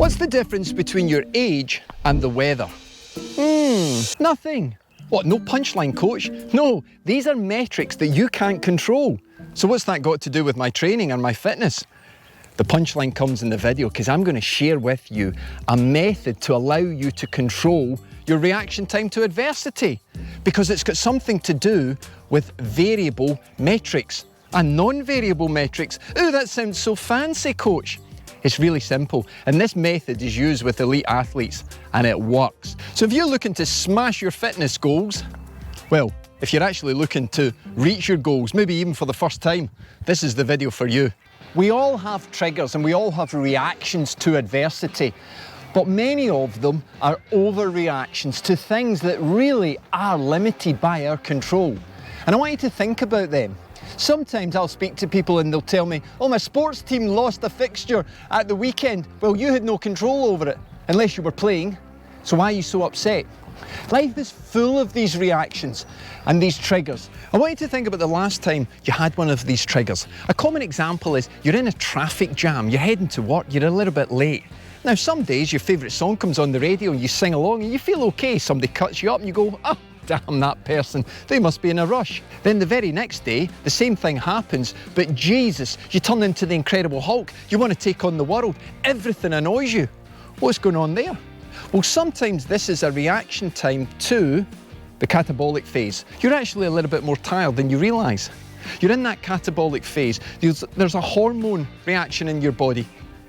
What's the difference between your age and the weather? Nothing. What, no punchline, coach? No, these are metrics that you can't control. So what's that got to do with my training and my fitness? The punchline comes in the video because I'm going to share with you a method to allow you to control your reaction time to adversity, because it's got something to do with variable metrics and non-variable metrics. Ooh, that sounds so fancy, coach. It's really simple, and this method is used with elite athletes, and it works. So if you're looking to smash your fitness goals, well, if you're actually looking to reach your goals, maybe even for the first time, this is the video for you. We all have triggers and we all have reactions to adversity, but many of them are overreactions to things that really are limited by our control. And I want you to think about them. Sometimes I'll speak to people and they'll tell me, oh, my sports team lost a fixture at the weekend. Well, you had no control over it, unless you were playing. So why are you so upset? Life is full of these reactions and these triggers. I want you to think about the last time you had one of these triggers. A common example is you're in a traffic jam, you're heading to work, you're a little bit late. Now, some days your favourite song comes on the radio and you sing along and you feel okay. Somebody cuts you up and you go, oh, damn that person, they must be in a rush. Then the very next day, the same thing happens, but Jesus, you turn into the Incredible Hulk. You want to take on the world. Everything annoys you. What's going on there? Well, sometimes this is a reaction time to the catabolic phase. You're actually a little bit more tired than you realise. You're in that catabolic phase. There's a hormone reaction in your body,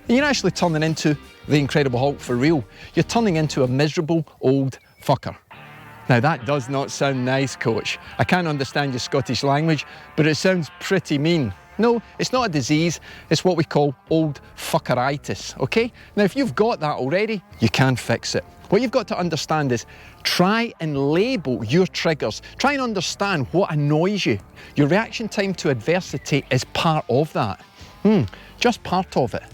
and you're actually turning into the Incredible Hulk for real. You're turning into a miserable old fucker. Now that does not sound nice, coach. I can't understand your Scottish language, but it sounds pretty mean. No, it's not a disease, it's what we call old fuckeritis, okay? Now if you've got that already, you can fix it. What you've got to understand is try and label your triggers. Try and understand what annoys you. Your reaction time to adversity is part of that. Just part of it.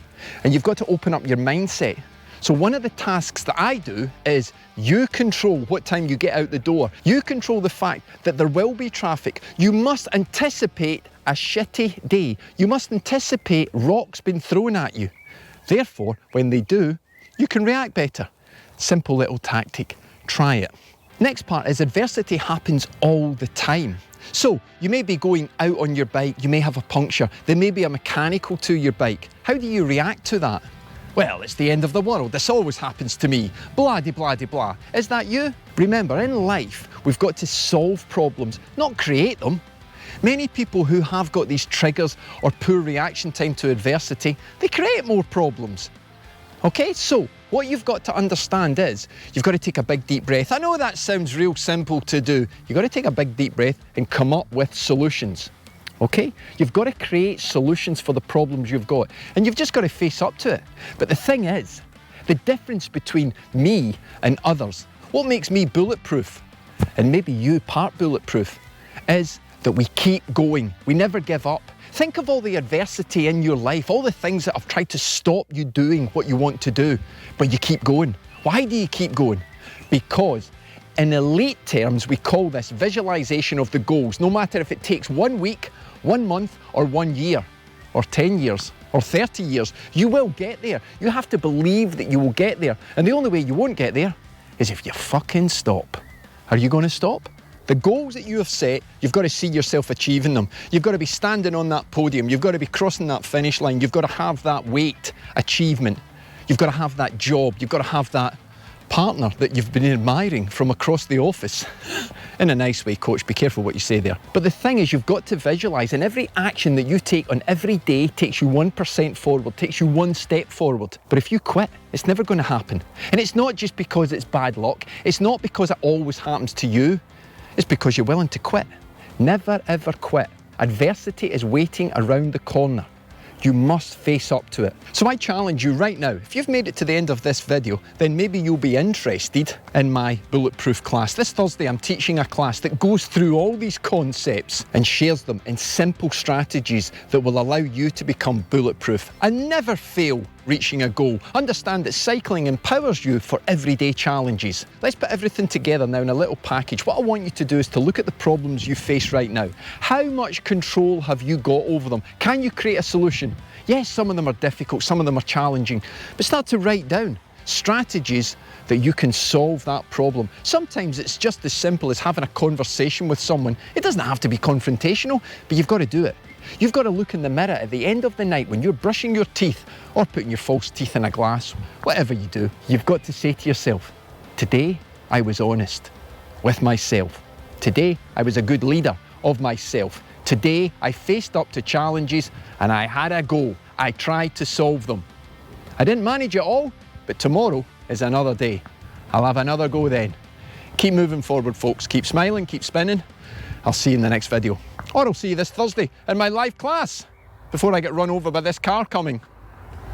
And you've got to open up your mindset. So one of the tasks that I do is you control what time you get out the door. You control the fact that there will be traffic. You must anticipate a shitty day. You must anticipate rocks being thrown at you. Therefore, when they do, you can react better. Simple little tactic. Try it. Next part is adversity happens all the time. So you may be going out on your bike, you may have a puncture, there may be a mechanical to your bike. How do you react to that? Well, it's the end of the world, this always happens to me, blah de blah de blah. Is that you? Remember, in life, we've got to solve problems, not create them. Many people who have got these triggers or poor reaction time to adversity, they create more problems. Okay, so what you've got to understand is you've got to take a big deep breath. I know that sounds real simple to do. You've got to take a big deep breath and come up with solutions. Okay? You've got to create solutions for the problems you've got, and you've just got to face up to it. But the thing is, the difference between me and others, what makes me bulletproof, and maybe you part bulletproof, is that we keep going. We never give up. Think of all the adversity in your life, all the things that have tried to stop you doing what you want to do, but you keep going. Why do you keep going? Because in elite terms, we call this visualization of the goals. No matter if it takes 1 week, 1 month, or 1 year, or 10 years, or 30 years, you will get there. You have to believe that you will get there. And the only way you won't get there is if you fucking stop. Are you going to stop? The goals that you have set, you've got to see yourself achieving them. You've got to be standing on that podium. You've got to be crossing that finish line. You've got to have that weight achievement. You've got to have that job. You've got to have that partner that you've been admiring from across the office. In a nice way, coach, be careful what you say there. But the thing is, you've got to visualise, and every action that you take on every day takes you 1% forward, takes you 1 step forward. But if you quit, it's never going to happen. And it's not just because it's bad luck. It's not because it always happens to you. It's because you're willing to quit. Never ever quit. Adversity is waiting around the corner. You must face up to it. So I challenge you right now, if you've made it to the end of this video, then maybe you'll be interested in my Bulletproof class. This Thursday, I'm teaching a class that goes through all these concepts and shares them in simple strategies that will allow you to become bulletproof and never fail reaching a goal. Understand that cycling empowers you for everyday challenges. Let's put everything together now in a little package. What I want you to do is to look at the problems you face right now. How much control have you got over them? Can you create a solution? Yes, some of them are difficult, some of them are challenging, but start to write down strategies that you can solve that problem. Sometimes it's just as simple as having a conversation with someone. It doesn't have to be confrontational, but you've got to do it. You've got to look in the mirror at the end of the night when you're brushing your teeth or putting your false teeth in a glass, whatever you do, you've got to say to yourself, today I was honest with myself. Today I was a good leader of myself. Today I faced up to challenges and I had a go. I tried to solve them. I didn't manage it all, but tomorrow is another day. I'll have another go then. Keep moving forward, folks. Keep smiling, keep spinning. I'll see you in the next video. Or I'll see you this Thursday in my live class before I get run over by this car coming.